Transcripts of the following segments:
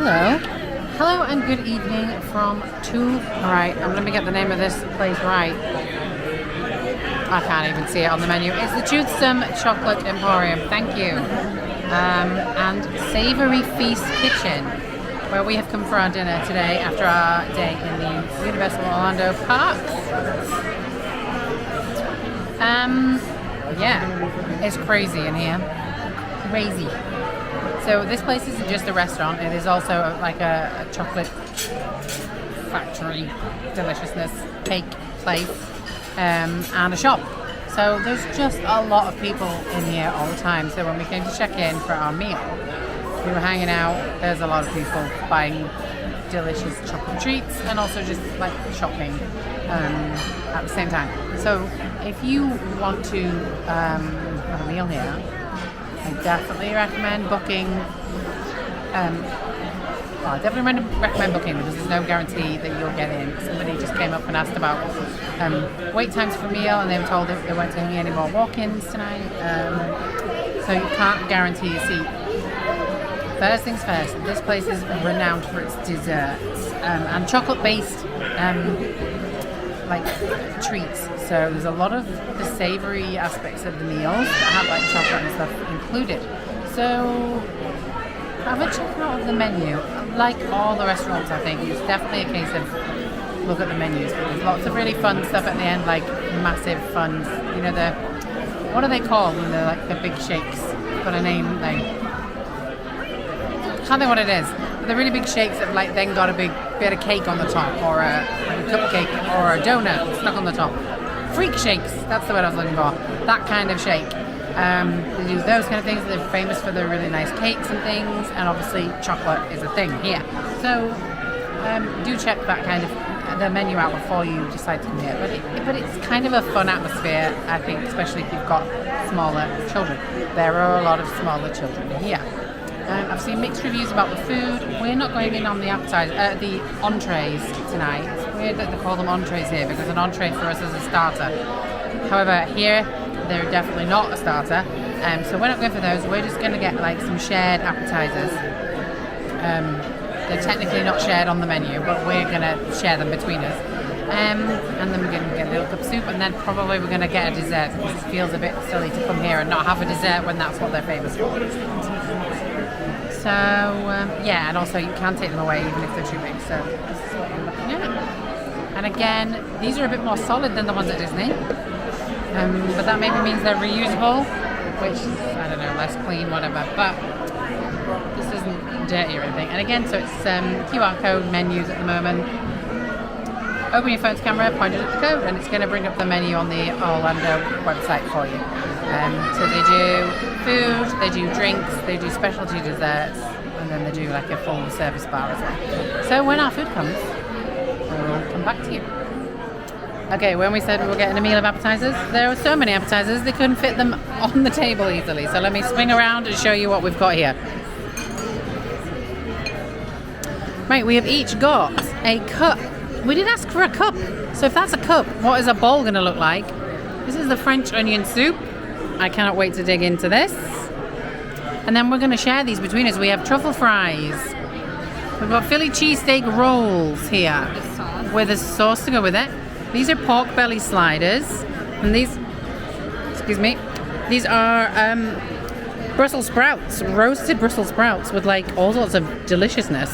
Hello. Hello and good evening from let me get the name of this place right. I can't even see it on the menu. It's the Toothsome Chocolate Emporium. Thank you. And Savory Feast Kitchen, where we have come for our dinner today after our day in the Universal Orlando Parks. Yeah, it's crazy in here. Crazy. So this place isn't just a restaurant, it is also like a chocolate factory, deliciousness, cake place, and a shop. So there's just a lot of people in here all the time. So when we came to check in for our meal, we were hanging out, there's a lot of people buying delicious chocolate treats and also just like shopping at the same time. So if you want to have a meal here, I definitely recommend booking. I definitely recommend booking because there's no guarantee that you'll get in. Somebody just came up and asked about wait times for a meal, and they were told that they weren't taking any more walk-ins tonight. So you can't guarantee a seat. First things first, this place is renowned for its desserts and chocolate-based like treats. So there's a lot of the savory aspects of the meals that have like chocolate and stuff included. So have a check out of the menu. Like all the restaurants, I think it's definitely a case of look at the menus. There's lots of really fun stuff at the end, like massive fun. You know the what are they called when they're like the big shakes? Got a name? Can't think what it is. The really big shakes that like then got a big bit of cake on the top, or a cupcake, or a donut stuck on the top. Freak shakes, that's the word I was looking for. That kind of shake. They do those kind of things. They're famous for their really nice cakes and things, and obviously chocolate is a thing here. So do check that kind of the menu out before you decide to come here. But it's kind of a fun atmosphere, I think, especially if you've got smaller children. There are a lot of smaller children here. I've seen mixed reviews about the food. We're not going in on the the entrees tonight. It's weird that they call them entrees here because an entree for us is a starter. However, here they're definitely not a starter. So we're not going for those. We're just going to get like some shared appetizers. They're technically not shared on the menu, but we're going to share them between us. And then we're going to get a little cup of soup, and then probably we're going to get a dessert because it feels a bit silly to come here and not have a dessert when that's what they're famous for. So, yeah, and also you can take them away even if they're too big. So this is what I'm looking at. And again, these are a bit more solid than the ones at Disney. But that maybe means they're reusable, which is, I don't know, less clean, whatever. But this isn't dirty or anything. And again, so it's QR code menus at the moment. Open your phone's camera, point it at the code, and it's going to bring up the menu on the Orlando website for you. So they do food, they do drinks, they do specialty desserts, and then they do like a full service bar as well. So when our food comes, we'll come back to you. Okay, when we said we were getting a meal of appetizers, there were so many appetizers they couldn't fit them on the table easily. So let me swing around and show you what we've got here. Right, we have each got a cup. We did ask for a cup. So if that's a cup, what is a bowl going to look like? This is the French onion soup. I cannot wait to dig into this. And then we're going to share these between us. We have truffle fries. We've got Philly cheesesteak rolls here with a sauce to go with it. These are pork belly sliders. And these are Brussels sprouts, roasted Brussels sprouts with like all sorts of deliciousness.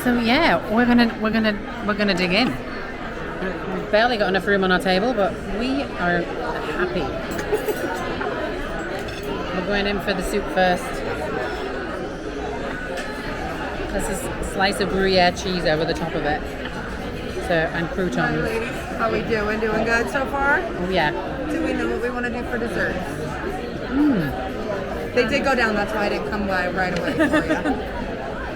So yeah, we're gonna dig in. We've barely got enough room on our table, but we are happy. We're going in for the soup first. This is a slice of Gruyere cheese over the top of it. So, and croutons. Hi ladies, how we doing? Doing good so far? Oh yeah. Do we know what we want to do for dessert? They did go down, that's why I didn't come by right away for you.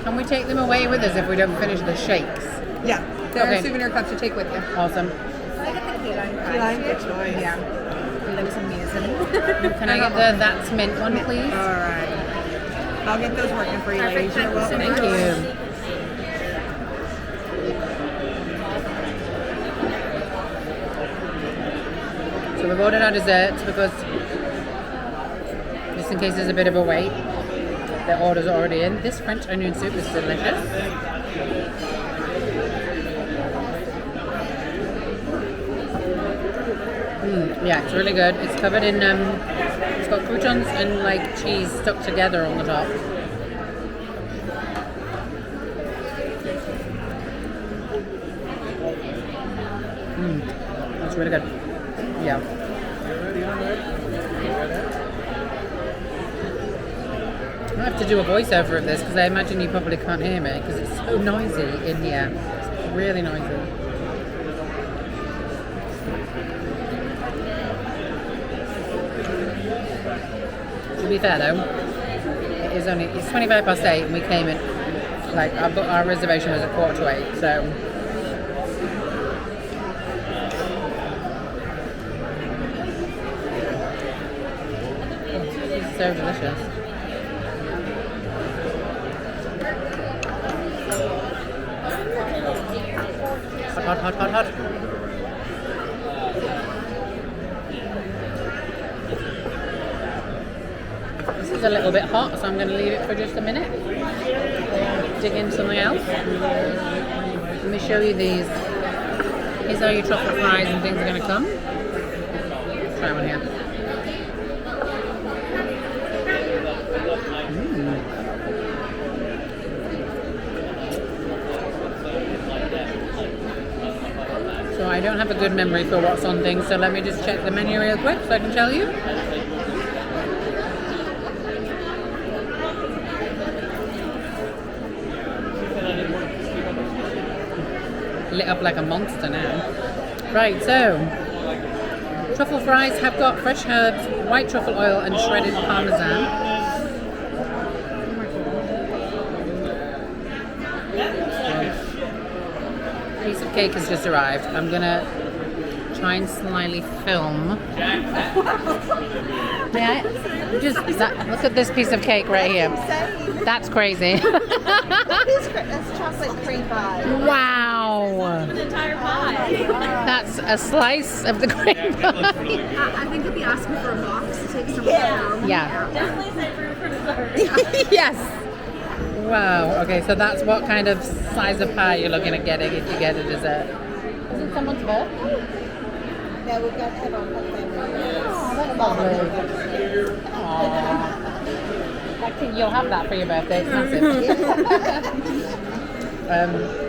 Can we take them away with us if we don't finish the shakes? Yeah, they're souvenir cups to take with you. Awesome. I get the key lime. Good choice. Yeah. It looks amazing. Can I get the That's Mint one, please? All right. I'll get those working for you, ladies. You're welcome. Thank you. So we've ordered our desserts because just in case there's a bit of a wait. Their order's already in. This French onion soup is delicious. Yeah, it's really good. It's covered in, it's got croutons and like cheese stuck together on the top. That's really good. Yeah. I have to do a voiceover of this because I imagine you probably can't hear me because it's so noisy in here. It's really noisy. To be fair though, it's 8:25 and we came in, like our reservation was at 7:45, so it's so delicious. Hot, hot, hot, hot. This is a little bit hot, so I'm going to leave it for just a minute. Dig in something else. Let me show you these. Here's how your truffle fries and things are going to come. Try one here. So I don't have a good memory for what's on things, so let me just check the menu real quick so I can tell you. Lit up like a monster now. Right, so truffle fries have got fresh herbs, white truffle oil and shredded parmesan. Piece of cake has just arrived. I'm gonna try and slyly film. Yeah, look at this piece of cake right here. That's crazy. That's chocolate cream pie. Wow. An entire pie. That's a slice of the cream pie. I think if you ask me for a box to take some down. Yeah. Definitely save room for dessert. Yes. Wow. Okay, so that's what kind of size of pie you're looking at getting if you get a dessert. Is it someone's birthday? Yeah, we've got to have our whole family. Oh, that's lovely. Aww. You'll have that for your birthday. It's massive.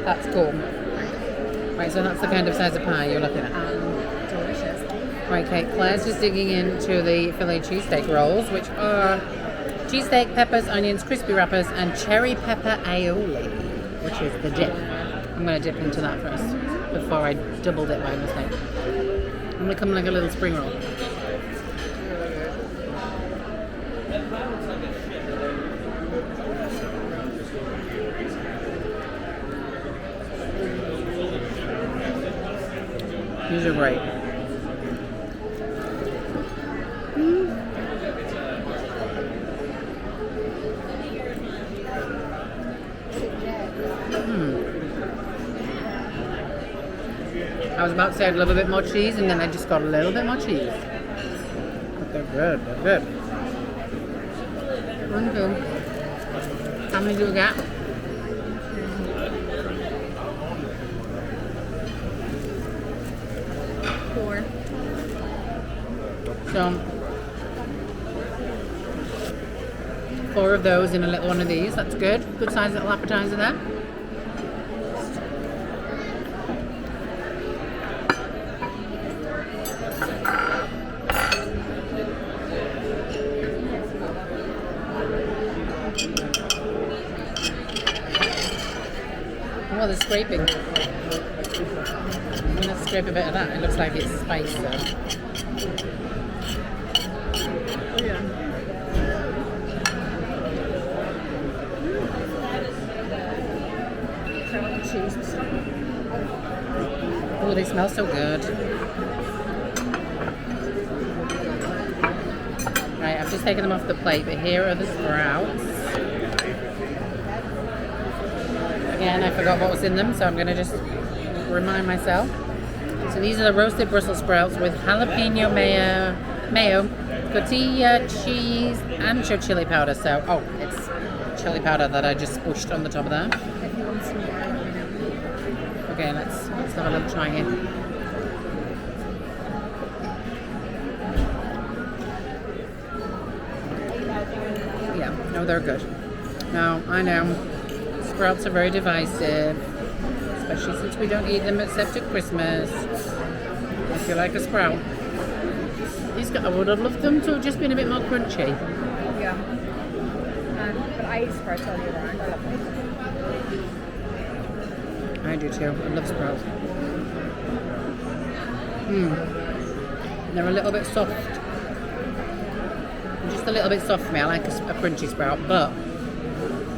That's cool. Right, so that's the kind of size of pie you're looking at. Delicious. Right, Kate. Claire's just digging into the Philly cheesesteak rolls, which are cheesesteak, peppers, onions, crispy wrappers, and cherry pepper aioli, which is the dip. I'm going to dip into that first before I double dip by mistake. I'm going to come like a little spring roll. These are great. I was about to say a little bit more cheese, and then I just got a little bit more cheese. But they're good. They're good. 1, 2. How many do we got? 4. So 4 of those in a little one of these. That's good. Good size little appetizer there. Oh, the scraping. I'm going to scrape a bit of that. It looks like it's spice, so. Oh, they smell so good. Right, I've just taken them off the plate, but here are the sprouts. Again, I forgot what was in them, so I'm going to just remind myself. So these are the roasted Brussels sprouts with jalapeno mayo, mayo, tortilla, cheese, and chili powder. So, oh, it's chili powder that I just squished on the top of that. If you want some more, let me know. Okay, let's have a little try here. Yeah, no, they're good. Now, I know sprouts are very divisive, especially since we don't eat them except at Christmas. If you like a sprout, I would have loved them to have just been a bit more crunchy. Yeah. But I eat sprouts all year round. I love them. I do too. I love sprouts. They're a little bit soft. Just a little bit soft for me. I like a crunchy sprout, but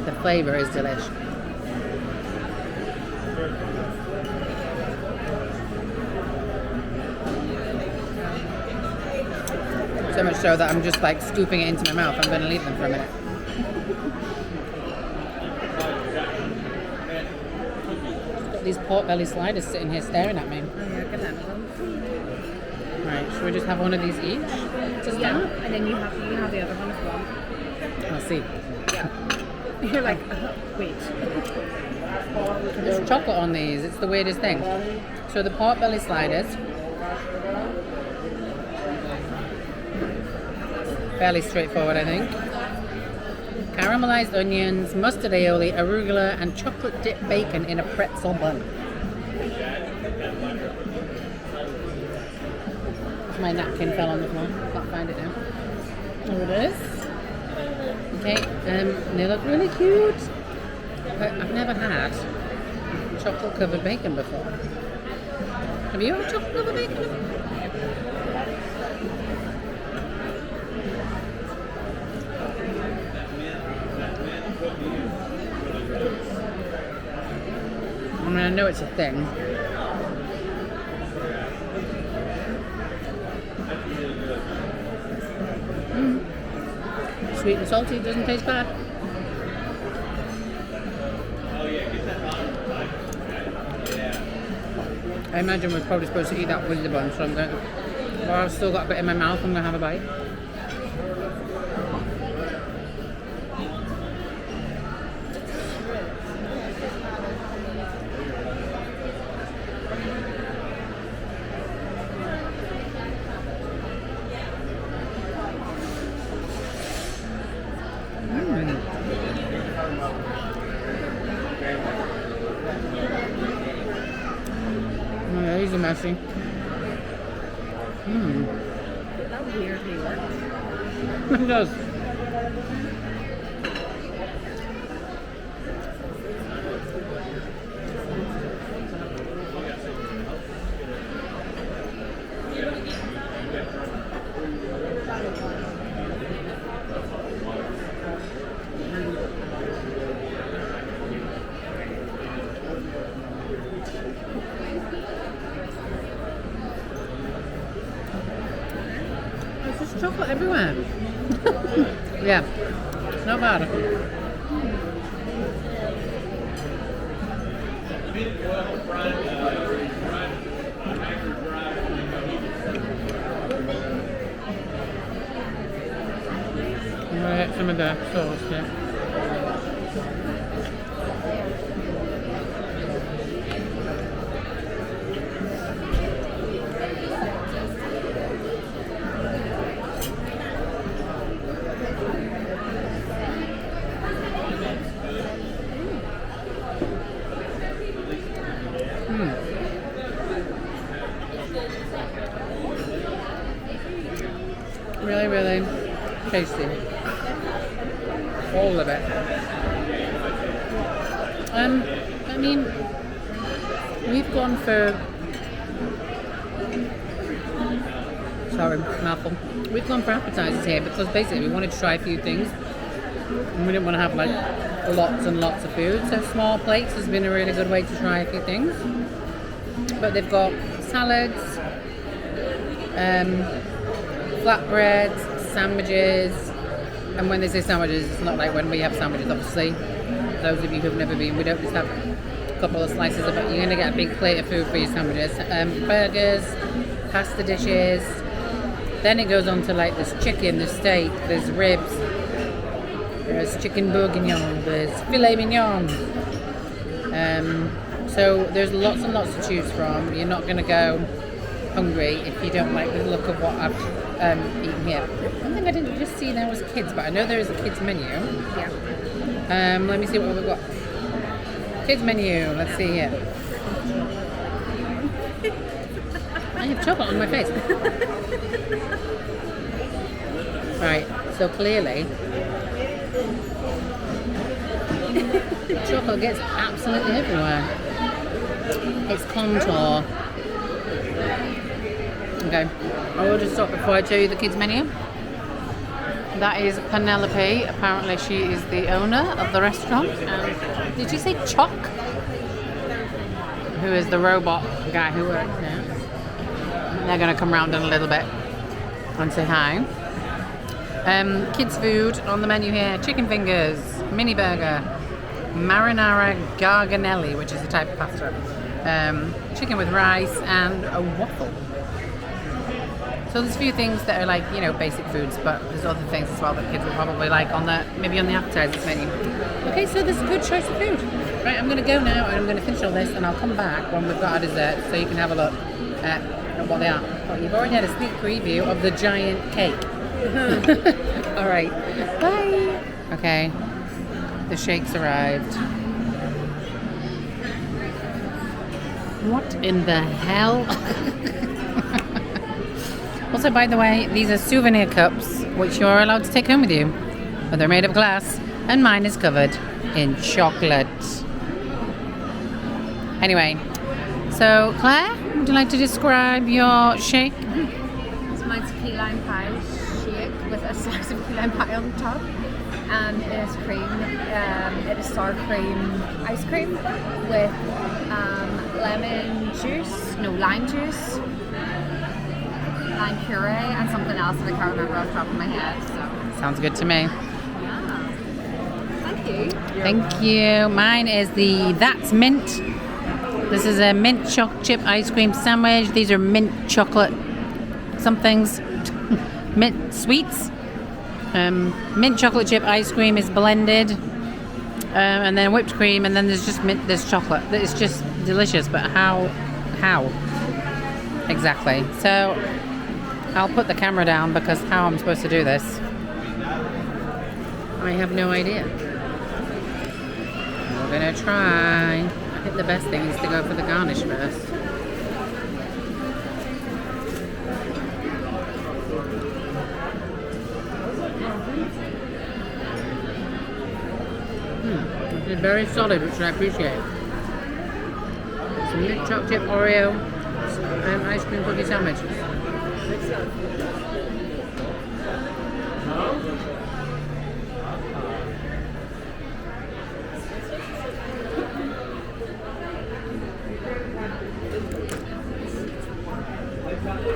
the flavour is delish. So much so that I'm just like scooping it into my mouth. I'm going to leave them for a minute. Just got these pork belly sliders sitting here staring at me. Oh, yeah, get them. Right, should we just have one of these each to start? And then you have the other one as well. I'll see. Yeah. You're like, wait. There's chocolate on these. It's the weirdest thing. So the pork belly sliders, fairly straightforward, I think. Caramelized onions, mustard aioli, arugula, and chocolate dipped bacon in a pretzel bun. My napkin fell on the floor. Can't find it now. There it is. Okay, they look really cute. But I've never had chocolate covered bacon before. Have you had chocolate covered bacon before? I mean, I know it's a thing. Sweet and salty, doesn't taste bad. I imagine we're probably supposed to eat that with the bun, so I'm going to, while I've still got a bit in my mouth, I'm going to have a bite. These are messy. That weirdly works. It does. There's just chocolate everywhere. Yeah, not bad. I'm gonna get some of the sauce here. Really, really tasty. All of it. I mean, we've gone for... Sorry, mouthful. We've gone for appetizers here because basically we wanted to try a few things. And we didn't want to have like lots and lots of food. So small plates has been a really good way to try a few things. But they've got salads, flatbreads, sandwiches, and when they say sandwiches, it's not like when we have sandwiches, obviously. Those of you who've never been, we don't just have a couple of slices of it. You're going to get a big plate of food for your sandwiches. Burgers, pasta dishes, Then it goes on to like there's chicken, there's steak, there's ribs, there's chicken bourguignon, there's filet mignon. So there's lots and lots to choose from. You're not going to go hungry if you don't like the look of what I've eaten here. One thing I didn't just see there was kids, but I know there is a kids menu. Yeah. Let me see what we've got. Kids menu, let's see here. I have chocolate on my face. Right, so clearly chocolate gets absolutely everywhere. It's contour. Okay, I will just stop before I show you the kids menu. That is Penelope. Apparently she is the owner of the restaurant. Did you say Choc? Who is the robot guy who works there. They're going to come round in a little bit and say hi. Kids food on the menu here. Chicken fingers, mini burger, marinara garganelli, which is a type of pasta. Chicken with rice and a waffle. So there's a few things that are like, you know, basic foods, but there's other things as well that kids will probably like on the, maybe on the appetizers menu. Okay, so there's a good choice of food. Right, I'm going to go now and I'm going to finish all this and I'll come back when we've got our dessert so you can have a look at what they are. Well, you've already had a sneak preview of the giant cake. All right, bye. Okay, the shakes arrived. What in the hell? Also, by the way, these are souvenir cups, which you're allowed to take home with you. But they're made of glass, and mine is covered in chocolate. Anyway, so Claire, would you like to describe your shake? It's my key lime pie shake with a slice of key lime pie on the top. And it is cream. It is sour cream ice cream with lime juice, lime puree, and something else that I can't remember off the top of my head. So. Sounds good to me. Yeah. Thank you. Thank you. Mine is the That's Mint. This is a mint choc chip ice cream sandwich. These are mint chocolate somethings. Mint sweets. Mint chocolate chip ice cream is blended. And then whipped cream, and then there's just mint, there's chocolate. It's just delicious, but how? Exactly. So I'll put the camera down because how I'm supposed to do this, I have no idea. We're gonna try. I think the best thing is to go for the garnish first. It's very solid, which I appreciate. Some mint choc chip Oreo ice cream cookie sandwich.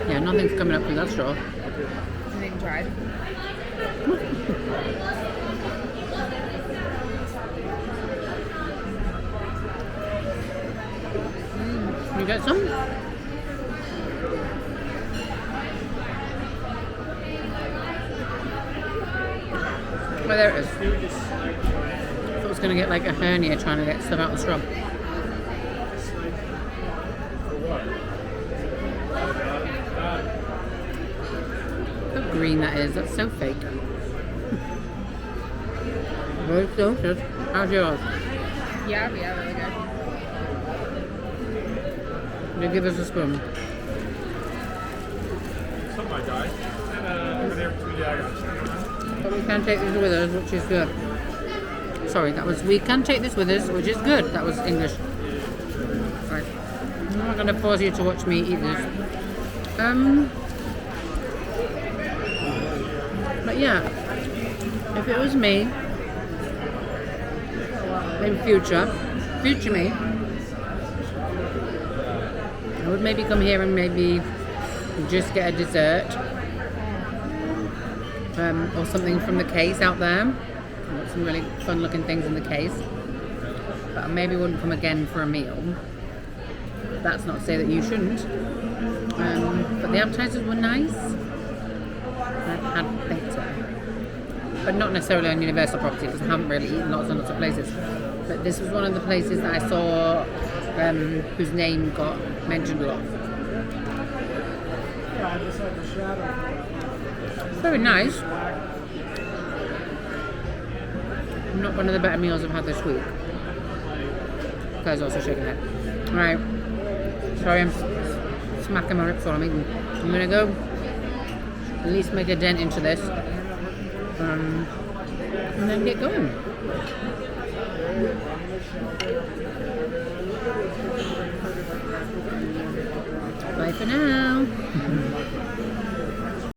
Yeah, nothing's coming up through that straw. Being dried. You got some? Oh, there it is. I thought I was going to get like a hernia trying to get stuff out of the straw. How green that is. That's so fake. Very delicious. How's yours? Yeah, really good. You give us a spoon. Some my guy. And over there between the But we can take this with us, which is good. Sorry, that was we can take this with us, which is good. That was English. Right. I'm not going to pause you to watch me eat this. But yeah, if it was me in future me, I would maybe come here and maybe just get a dessert or something from the case out there. I've got some really fun looking things in the case. But I maybe wouldn't come again for a meal. That's not to say that you shouldn't. But the appetizers were nice. had better. But not necessarily on Universal property because I haven't really eaten lots and lots of places. But this was one of the places that I saw whose name got mentioned a lot. Very nice. Not one of the better meals I've had this week. Guys also shaking head. Alright. Sorry, I'm smacking my lips while I'm eating. I'm gonna go at least make a dent into this. And then get going. Bye for now.